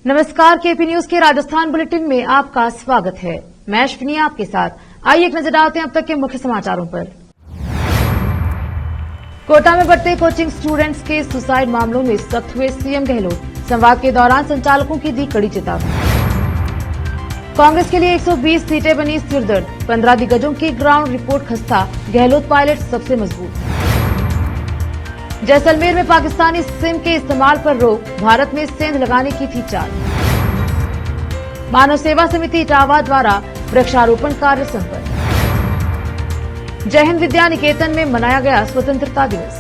नमस्कार, KP news के Rajasthan bulletin में आपका स्वागत है। मैं अश्विनी आपके साथ। आइए एक नजर डालते हैं अब तक के मुख्य समाचारों पर। कोटा में बढ़ते कोचिंग स्टूडेंट्स के सुसाइड मामलों में सख्त हुए सीएम गहलोत। संवाद के दौरान संचालकों की दी कड़ी चेतावनी। कांग्रेस के लिए 120 सीटें बनी सिरदर्द। 15 दिग्गजों की ग्राउंड रिपोर्ट खस्ता। गहलोत पायलट सबसे मजबूत। जैसलमेर में पाकिस्तानी सिम के इस्तेमाल पर रोक। भारत में सेंध लगाने की थी चाल। मानव सेवा समिति इटावा द्वारा वृक्षारोपण कार्य संपन्न। जय हिंद विद्या निकेतन में मनाया गया स्वतंत्रता दिवस।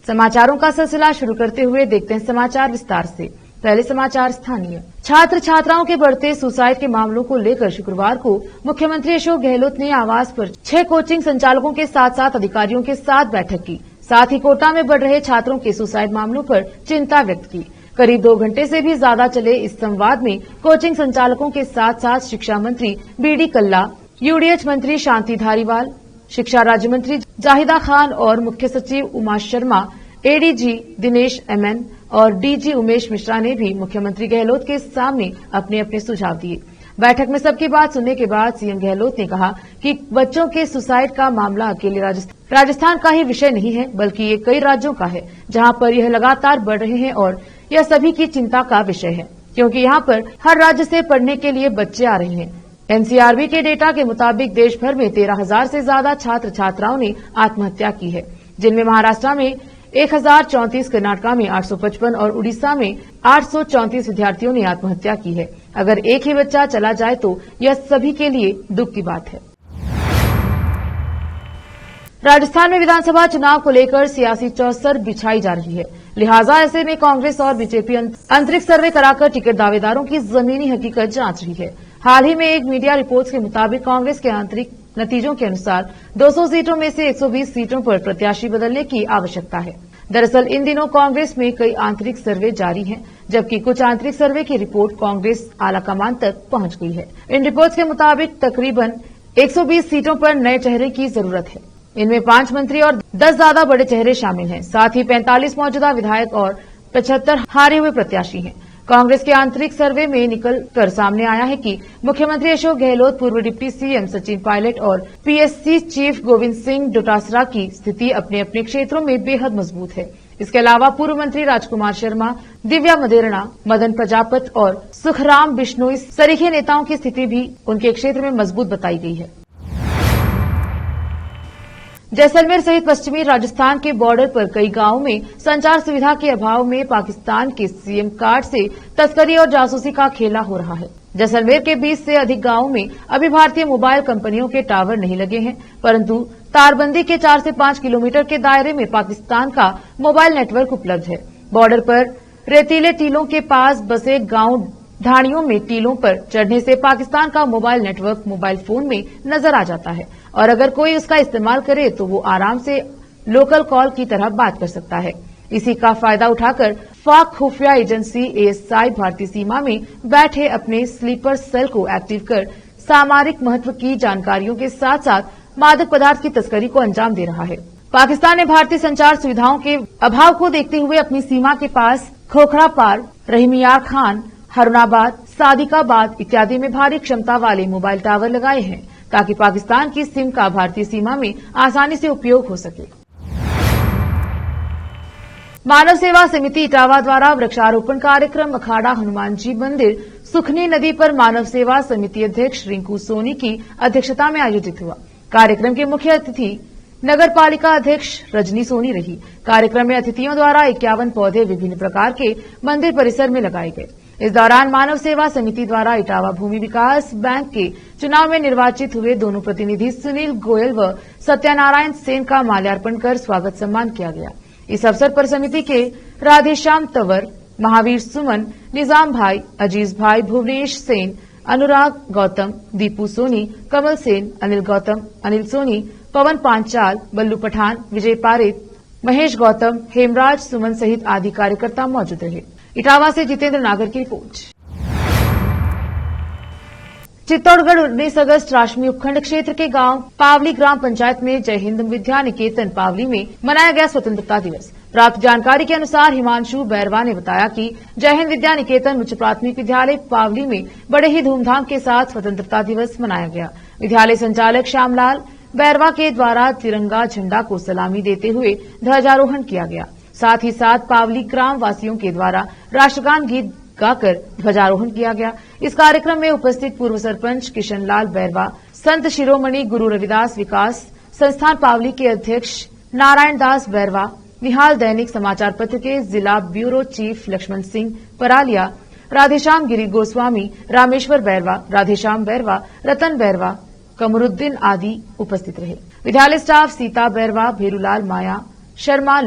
समाचारों का सिलसिला शुरू करते हुए देखते हैं समाचार विस्तार से। पहले समाचार स्थानीय। छात्र छात्राओं के बढ़ते सुसाइड के मामलों को लेकर शुक्रवार को मुख्यमंत्री अशोक गहलोत ने आवास पर 6 कोचिंग संचालकों के साथ अधिकारियों के साथ बैठक की। साथ ही कोटा में बढ़ रहे छात्रों के सुसाइड मामलों पर चिंता व्यक्त की। करीब 2 घंटे से भी ज्यादा चले इस संवाद में कोचिंग संचालकों के साथ शिक्षा मंत्री बीडी कल्ला, यूडीएच मंत्री शांति धारीवाल, शिक्षा राज्य मंत्री जाहिदा खान और मुख्य सचिव उमा शर्मा, एडीजी दिनेश एमएन और डीजी उमेश मिश्रा ने भी मुख्यमंत्री गहलोत के सामने अपने अपने सुझाव दिए। बैठक में सबकी बात सुनने के बाद सीएम गहलोत ने कहा कि बच्चों के सुसाइड का मामला अकेले राजस्थान का ही विषय नहीं है, बल्कि ये कई राज्यों का है, जहां पर यह लगातार बढ़ रहे हैं और यह सभी की चिंता का विषय है, क्योंकि यहां पर हर राज्य से पढ़ने के लिए बच्चे आ रहे हैं। एनसीआरबी के डेटा के मुताबिक देश भर में 13,000 से ज्यादा छात्र छात्राओं ने आत्महत्या की है, जिनमें महाराष्ट्र में 1034, कर्नाटक में 855 और उड़ीसा में 834 विद्यार्थियों ने आत्महत्या की है। अगर एक ही बच्चा चला जाए तो यह सभी के लिए दुख की बात है। राजस्थान में विधानसभा चुनाव को लेकर सियासी चौसर बिछाई जा रही है, लिहाजा ऐसे में कांग्रेस और बीजेपी आंतरिक सर्वे कराकर टिकट दावेदारों की जमीनी हकीकत जांच रही है। हाल ही में एक मीडिया रिपोर्ट्स के मुताबिक कांग्रेस के आंतरिक नतीजों के अनुसार 200 सीटों में से 120 सीटों पर प्रत्याशी बदलने की आवश्यकता है। दरअसल इन दिनों कांग्रेस में कई आंतरिक सर्वे जारी हैं, जबकि कुछ आंतरिक सर्वे की रिपोर्ट कांग्रेस आलाकमान तक पहुंच गई है। इन रिपोर्ट्स के मुताबिक तकरीबन 120 सीटों पर नए चेहरे की जरूरत है। इनमें 5 मंत्री और 10 ज्यादा बड़े चेहरे शामिल हैं। साथ ही 45 मौजूदा विधायक और 75 हारे हुए प्रत्याशी हैं। कांग्रेस के आंतरिक सर्वे में निकल कर सामने आया है कि मुख्यमंत्री अशोक गहलोत, पूर्व डिप्टी सीएम सचिन पायलट और पीएससी चीफ गोविंद सिंह डोटासरा की स्थिति अपने अपने क्षेत्रों में बेहद मजबूत है। इसके अलावा पूर्व मंत्री राजकुमार शर्मा, दिव्या मदेरणा, मदन प्रजापत और सुखराम बिश्नोई सरीखे नेताओं की स्थिति भी उनके क्षेत्र में मजबूत बताई गई है। जैसलमेर सहित पश्चिमी राजस्थान के बॉर्डर पर कई गांवों में संचार सुविधा के अभाव में पाकिस्तान के सिम कार्ड से तस्करी और जासूसी का खेला हो रहा है। जैसलमेर के 20 से अधिक गांवों में अभी भारतीय मोबाइल कंपनियों के टावर नहीं लगे हैं, परंतु तारबंदी के 4 से 5 किलोमीटर के दायरे में पाकिस्तान का मोबाइल नेटवर्क उपलब्ध है। बॉर्डर पर रेतीले टीलों के पास बसे गांव ढाणियों में टीलों पर चढ़ने से पाकिस्तान का मोबाइल नेटवर्क मोबाइल फोन में नजर आ जाता है और अगर कोई उसका इस्तेमाल करे तो वो आराम से लोकल कॉल की तरह बात कर सकता है। इसी का फायदा उठाकर पाक खुफिया एजेंसी एएसआई भारतीय सीमा में बैठे अपने स्लीपर सेल को एक्टिव कर सामरिक महत्व की जानकारियों के साथ साथ मादक पदार्थ की तस्करी को अंजाम दे रहा है। पाकिस्तान ने भारतीय संचार सुविधाओं के अभाव को देखते हुए अपनी सीमा के पास खोखरा पार, रहीमियार खान, हरुणाबाद, सादिकाबाद इत्यादि में भारी क्षमता वाले मोबाइल टावर लगाए हैं, ताकि पाकिस्तान की सिम का भारतीय सीमा में आसानी से उपयोग हो सके। मानव सेवा समिति इटावा द्वारा वृक्षारोपण कार्यक्रम अखाड़ा हनुमान जी मंदिर सुखनी नदी पर मानव सेवा समिति अध्यक्ष रिंकू सोनी की अध्यक्षता में आयोजित हुआ। कार्यक्रम के मुख्य अतिथि नगर पालिका अध्यक्ष रजनी सोनी रही। कार्यक्रम में अतिथियों द्वारा 51 पौधे विभिन्न प्रकार के मंदिर परिसर में लगाए गए। इस दौरान मानव सेवा समिति द्वारा इटावा भूमि विकास बैंक के चुनाव में निर्वाचित हुए दोनों प्रतिनिधि सुनील गोयल व सत्यनारायण सेन का माल्यार्पण कर स्वागत सम्मान किया गया। इस अवसर पर समिति के राधेश्याम तंवर, महावीर सुमन, निजाम भाई, अजीज भाई, भुवनेश सेन, अनुराग गौतम, दीपू सोनी, कमल सेन, अनिल गौतम, अनिल सोनी, पवन पांचाल, बल्लू पठान, विजय पारित, महेश गौतम, हेमराज सुमन सहित आदि कार्यकर्ता मौजूद रहे। इटावा से जितेंद्र नागर की रिपोर्ट। चित्तौड़गढ़ 19 अगस्त राष्ट्रीय उपखंड क्षेत्र के गांव पावली ग्राम पंचायत में जय हिंद विद्या निकेतन पावली में मनाया गया स्वतंत्रता दिवस। प्राप्त जानकारी के अनुसार हिमांशु बैरवा ने बताया कि जय हिंद विद्या निकेतन उच्च प्राथमिक विद्यालय पावली में बड़े ही धूमधाम के साथ स्वतंत्रता दिवस मनाया गया। विद्यालय संचालक श्यामलाल बैरवा के द्वारा तिरंगा झंडा को सलामी देते हुए ध्वजारोहण किया गया। साथ ही साथ पावली ग्राम वासियों के द्वारा राष्ट्रगान गीत गाकर ध्वजारोहण किया गया। इस कार्यक्रम में उपस्थित पूर्व सरपंच किशनलाल बैरवा, संत शिरोमणि गुरु रविदास विकास संस्थान पावली के अध्यक्ष नारायण दास बैरवा, निहाल दैनिक समाचार पत्र के जिला ब्यूरो चीफ लक्ष्मण सिंह परालिया, राधेश्याम गिरी गोस्वामी, रामेश्वर बैरवा, राधेश्याम बैरवा, रतन बैरवा, कमरुद्दीन आदि उपस्थित रहे। विद्यालय स्टाफ सीता बैरवा, भेरूलाल माया शर्मा,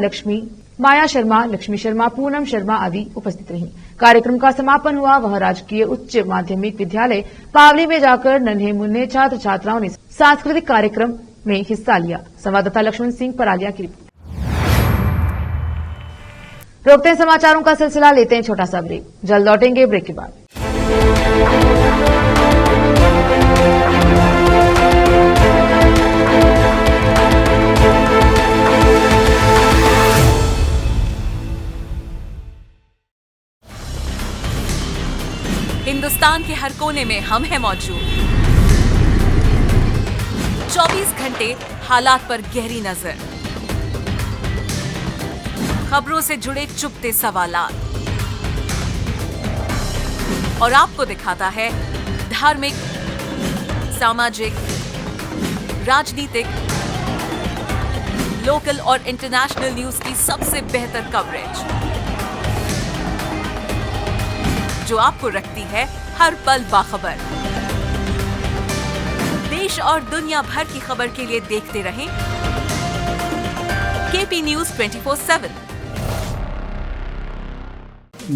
लक्ष्मी शर्मा, पूनम शर्मा आदि उपस्थित रही। कार्यक्रम का समापन हुआ। वह राजकीय उच्च माध्यमिक विद्यालय पावली में जाकर नन्हे मुन्ने छात्र छात्राओं ने सांस्कृतिक कार्यक्रम में हिस्सा लिया। संवाददाता लक्ष्मण सिंह परालिया की रिपोर्ट। रोकते हैं समाचारों का सिलसिला, लेते हैं छोटा सा ब्रेक, जल्द लौटेंगे ब्रेक के बाद। हिंदुस्तान के हर कोने में हम हैं मौजूद। 24 घंटे हालात पर गहरी नजर, खबरों से जुड़े चुपते सवालात और आपको दिखाता है धार्मिक, सामाजिक, राजनीतिक, लोकल और इंटरनेशनल न्यूज की सबसे बेहतर कवरेज, जो आपको रखती है हर पल बाखबर। देश और दुनिया भर की खबर के लिए देखते रहें KP news 24/7।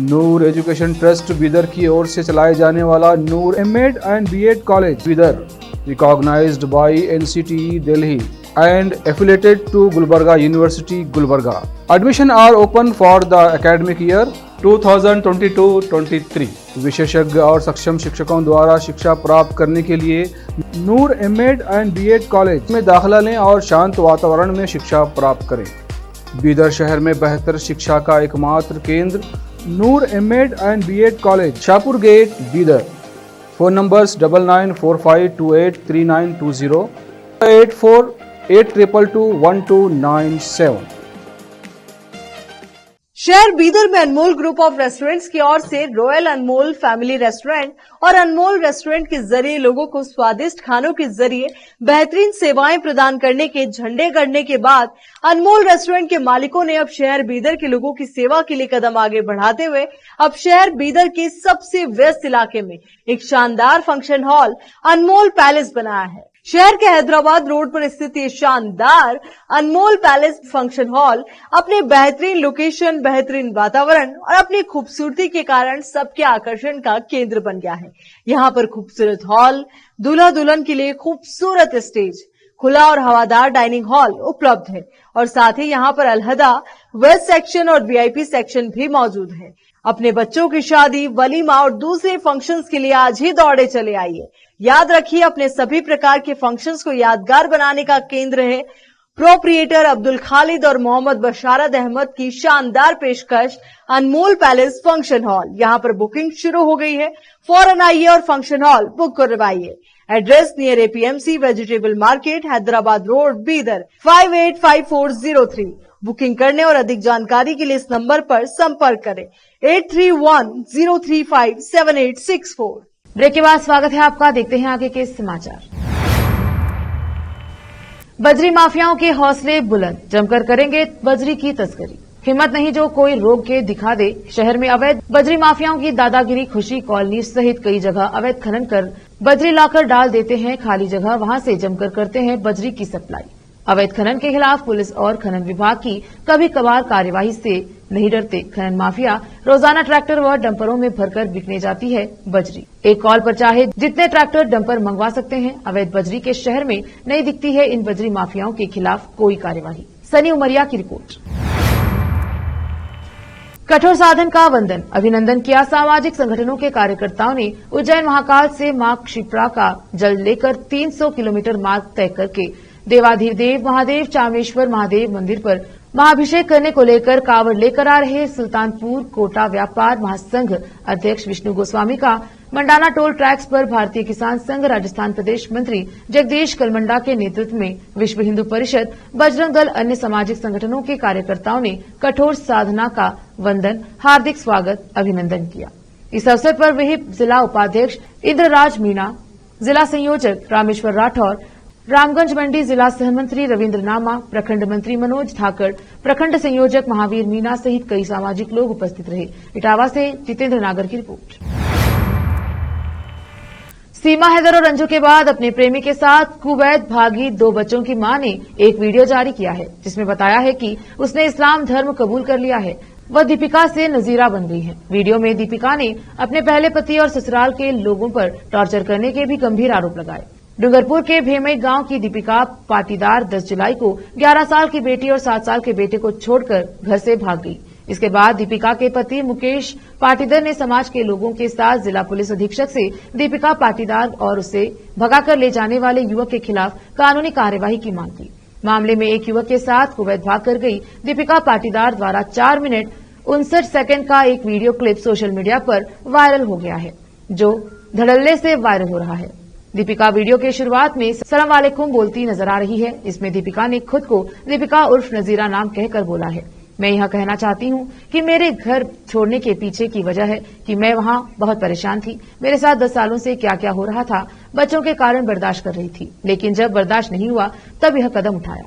Noor education trust Bidar की ओर से चलाए जाने वाला Noor MEd and BEd college Bidar, recognised by NCTE Delhi and affiliated to Gulbarga University, Gulbarga. Admission are open for the academic year 2022-23. विशेषज्ञ और सक्षम शिक्षकों द्वारा शिक्षा प्राप्त करने के लिए नूर एमएड एंड बीएड कॉलेज में दाखिला लें और शांत वातावरण में शिक्षा प्राप्त करें। बीदर शहर में बेहतर शिक्षा का एकमात्र केंद्र Noor MEd and BEd college, Shahpur gate, Bidar. Phone numbers 9945283920, 8482221297। शहर बीदर में अनमोल ग्रुप ऑफ रेस्टोरेंट्स की ओर से रॉयल अनमोल फैमिली रेस्टोरेंट और अनमोल रेस्टोरेंट के जरिए लोगों को स्वादिष्ट खानों के जरिए बेहतरीन सेवाएं प्रदान करने के झंडे गड़ने के बाद अनमोल रेस्टोरेंट के मालिकों ने अब शहर बीदर के लोगों की सेवा के लिए कदम आगे बढ़ाते हुए अब शहर बीदर के सबसे व्यस्त इलाके में एक शानदार फंक्शन हॉल अनमोल पैलेस बनाया है। शहर के हैदराबाद रोड पर स्थित ये शानदार अनमोल पैलेस फंक्शन हॉल अपने बेहतरीन लोकेशन, बेहतरीन वातावरण और अपनी खूबसूरती के कारण सबके आकर्षण का केंद्र बन गया है। यहाँ पर खूबसूरत हॉल, दूल्हा दुल्हन के लिए खूबसूरत स्टेज, खुला और हवादार डाइनिंग हॉल उपलब्ध है और साथ ही यहाँ पर अलहदा वेस्ट सेक्शन और वीआईपी सेक्शन भी मौजूद है। अपने बच्चों की शादी, वलीमा और दूसरे फंक्शंस के लिए आज ही दौड़े चले आइए। याद रखिए, अपने सभी प्रकार के फंक्शंस को यादगार बनाने का केंद्र है प्रोप्रिएटर अब्दुल खालिद और मोहम्मद बशारत अहमद की शानदार पेशकश अनमोल पैलेस फंक्शन हॉल। यहाँ पर बुकिंग शुरू हो गई है, फौरन आइए और फंक्शन हॉल बुक करवाइए। Address near APMC vegetable market, Hyderabad road, Bidar 585403। Booking करने और अधिक जानकारी के लिए इस नंबर पर संपर्क करें 8310357864। ब्रेक के बाद स्वागत है आपका। देखते हैं आगे के समाचार। बजरी माफियाओं के हौसले बुलंद, जमकर करेंगे बजरी की तस्करी। हिम्मत नहीं जो कोई रोक के दिखा दे। शहर में अवैध बजरी माफियाओं की दादागिरी। खुशी कॉलोनी सहित कई जगह अवैध खनन कर बजरी लाकर डाल देते हैं खाली जगह, वहां से जमकर करते हैं बजरी की सप्लाई। अवैध खनन के खिलाफ पुलिस और खनन विभाग की कभी कभार कार्यवाही से नहीं डरते। खनन माफिया रोजाना ट्रैक्टर व डंपरों में भरकर बिकने जाती है बजरी। एक कॉल पर चाहे जितने ट्रैक्टर डंपर मंगवा सकते हैं। अवैध बजरी के शहर में नहीं दिखती है इन बजरी माफियाओं के खिलाफ कोई कार्यवाही। सनी उमरिया की रिपोर्ट। कठोर साधन का वंदन अभिनंदन किया। सामाजिक संगठनों के कार्यकर्ताओं ने उज्जैन महाकाल से मां क्षिप्रा का जल लेकर 300 किलोमीटर मार्ग तय करके देवाधिदेव महादेव चामेश्वर महादेव मंदिर पर महाभिषेक करने को लेकर कावड़ लेकर आ रहे सुल्तानपुर कोटा व्यापार महासंघ अध्यक्ष विष्णु गोस्वामी का मंडाना टोल टैक्स पर भारतीय किसान संघ राजस्थान प्रदेश मंत्री जगदीश कलमंडा के नेतृत्व में विश्व हिंदू परिषद, बजरंग दल, अन्य सामाजिक संगठनों के कार्यकर्ताओं ने कठोर साधना का वंदन, हार्दिक स्वागत, अभिनंदन किया। इस अवसर पर विहिप जिला उपाध्यक्ष इंद्रराज मीणा, जिला संयोजक रामेश्वर राठौर, रामगंज मंडी जिला सहमंत्री रविन्द्र नामा, प्रखंड मंत्री मनोज ठाकर, प्रखंड संयोजक महावीर मीणा सहित कई सामाजिक लोग उपस्थित रहे। इटावा से जितेंद्र नागर की रिपोर्ट। सीमा हैदर और रंजू के बाद अपने प्रेमी के साथ कुवैत भागी 2 बच्चों की मां ने एक वीडियो जारी किया है, जिसमें बताया है कि उसने इस्लाम धर्म कबूल कर लिया है। वह दीपिका से नजीरा बन गई है। वीडियो में दीपिका ने अपने पहले पति और ससुराल के लोगों पर टॉर्चर करने के भी गंभीर आरोप लगाए। डूंगरपुर के भेमई गांव की दीपिका पाटीदार 10 जुलाई को 11 साल की बेटी और 7 साल के बेटे को छोड़कर घर से भाग गई। इसके बाद दीपिका के पति मुकेश पाटीदार ने समाज के लोगों के साथ जिला पुलिस अधीक्षक से दीपिका पाटीदार और उसे भगाकर ले जाने वाले युवक के खिलाफ कानूनी कार्यवाही की मांग की। मामले में एक युवक के साथ कुवैत भागकर गई दीपिका पाटीदार द्वारा 4 मिनट 59 सेकंड का एक वीडियो क्लिप सोशल मीडिया पर वायरल हो गया है, जो धड़ल्ले से वायरल हो रहा है। दीपिका वीडियो के शुरुआत में सलाम वालेकुम बोलती नजर आ रही है। इसमें दीपिका ने खुद को दीपिका उर्फ नजीरा नाम कहकर बोला है, मैं यह कहना चाहती हूं कि मेरे घर छोड़ने के पीछे की वजह है कि मैं वहां बहुत परेशान थी। मेरे साथ 10 सालों से क्या क्या हो रहा था, बच्चों के कारण बर्दाश्त कर रही थी, लेकिन जब बर्दाश्त नहीं हुआ तब यह कदम उठाया।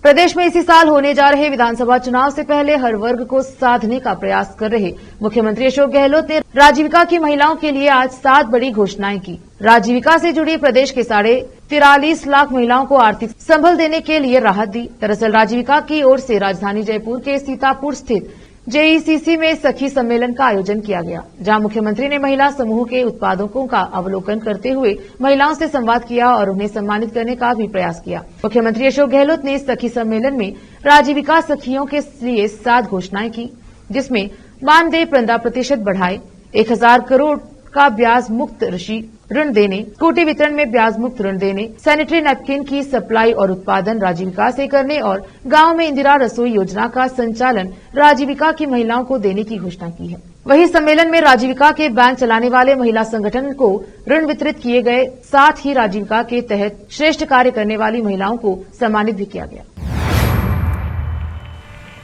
प्रदेश में इसी साल होने जा रहे विधानसभा चुनाव से पहले हर वर्ग को साधने का प्रयास कर रहे मुख्यमंत्री अशोक गहलोत ने राजीविका की महिलाओं के लिए आज 7 बड़ी घोषणाएं की। राजीविका से जुड़ी प्रदेश के 43.5 लाख महिलाओं को आर्थिक संबल देने के लिए राहत दी। दरअसल राजीविका की ओर से राजधानी जयपुर के सीतापुर स्थित जेईसीसी में सखी सम्मेलन का आयोजन किया गया, जहां मुख्यमंत्री ने महिला समूह के उत्पादकों का अवलोकन करते हुए महिलाओं से संवाद किया और उन्हें सम्मानित करने का भी प्रयास किया। मुख्यमंत्री अशोक गहलोत ने सखी सम्मेलन में राजीविका सखियों के लिए 7 घोषणाएं की, जिसमें मानदेय 15% बढ़ाए, 1000 करोड़ का ब्याज मुक्त ऋण देने, स्कूटी वितरण में ब्याज मुक्त ऋण देने, सैनिटरी नैपकिन की सप्लाई और उत्पादन राजीविका से करने और गांव में इंदिरा रसोई योजना का संचालन राजीविका की महिलाओं को देने की घोषणा की है। वहीं सम्मेलन में राजीविका के बैंक चलाने वाले महिला संगठन को ऋण वितरित किए गए, साथ ही राजीविका के तहत श्रेष्ठ कार्य करने वाली महिलाओं को सम्मानित भी किया गया।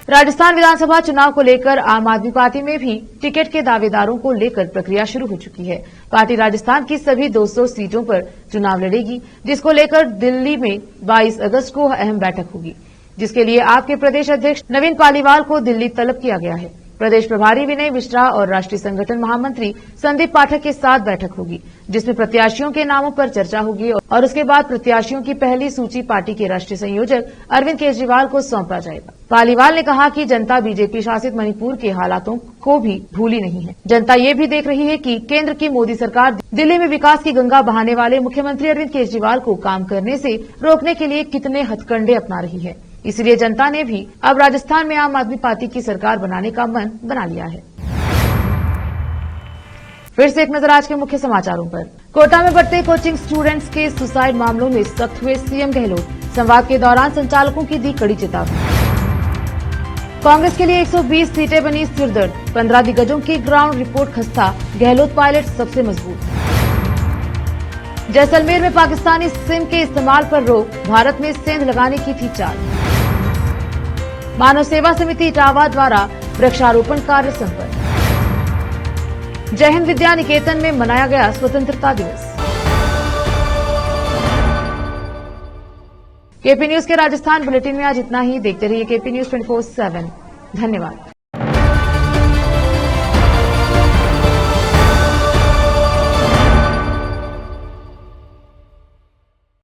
राजस्थान विधानसभा चुनाव को लेकर आम आदमी पार्टी में भी टिकट के दावेदारों को लेकर प्रक्रिया शुरू हो चुकी है। पार्टी राजस्थान की सभी 200 सीटों पर चुनाव लड़ेगी, जिसको लेकर दिल्ली में 22 अगस्त को अहम बैठक होगी, जिसके लिए आपके प्रदेश अध्यक्ष नवीन पालीवाल को दिल्ली तलब किया गया है। प्रदेश प्रभारी विनय मिश्रा और राष्ट्रीय संगठन महामंत्री संदीप पाठक के साथ बैठक होगी, जिसमें प्रत्याशियों के नामों पर चर्चा होगी और उसके बाद प्रत्याशियों की पहली सूची पार्टी के राष्ट्रीय संयोजक अरविंद केजरीवाल को सौंपा जाएगा। पालीवाल ने कहा कि जनता बीजेपी शासित मणिपुर के हालातों को भी भूली नहीं है। जनता ये भी देख रही है कि केंद्र की मोदी सरकार दिल्ली में विकास की गंगा बहाने वाले मुख्यमंत्री अरविंद केजरीवाल को काम करने से रोकने के लिए कितने हथकंडे अपना रही है। इसलिए जनता ने भी अब राजस्थान में आम आदमी पार्टी की सरकार बनाने का मन बना लिया है। फिर से एक नजर आज के मुख्य समाचारों पर। कोटा में बढ़ते कोचिंग स्टूडेंट्स के सुसाइड मामलों में सख्त हुए सीएम गहलोत। संवाद के दौरान संचालकों की दी कड़ी चेतावनी। कांग्रेस के लिए 120 सीटें बनी सिरदर्द। 15 दिग्गजों की ग्राउंड रिपोर्ट खस्ता, गहलोत पायलट सबसे मजबूत। जैसलमेर में पाकिस्तानी सिम के इस्तेमाल पर रोक, भारत में सेंध लगाने की थी चाल। मानव सेवा समिति इटावा द्वारा वृक्षारोपण कार्य संपन्न। जय हिंद विद्या निकेतन में मनाया गया स्वतंत्रता दिवस। केपी न्यूज के राजस्थान बुलेटिन में आज इतना ही। देखते रहिए केपी न्यूज 24/7। धन्यवाद।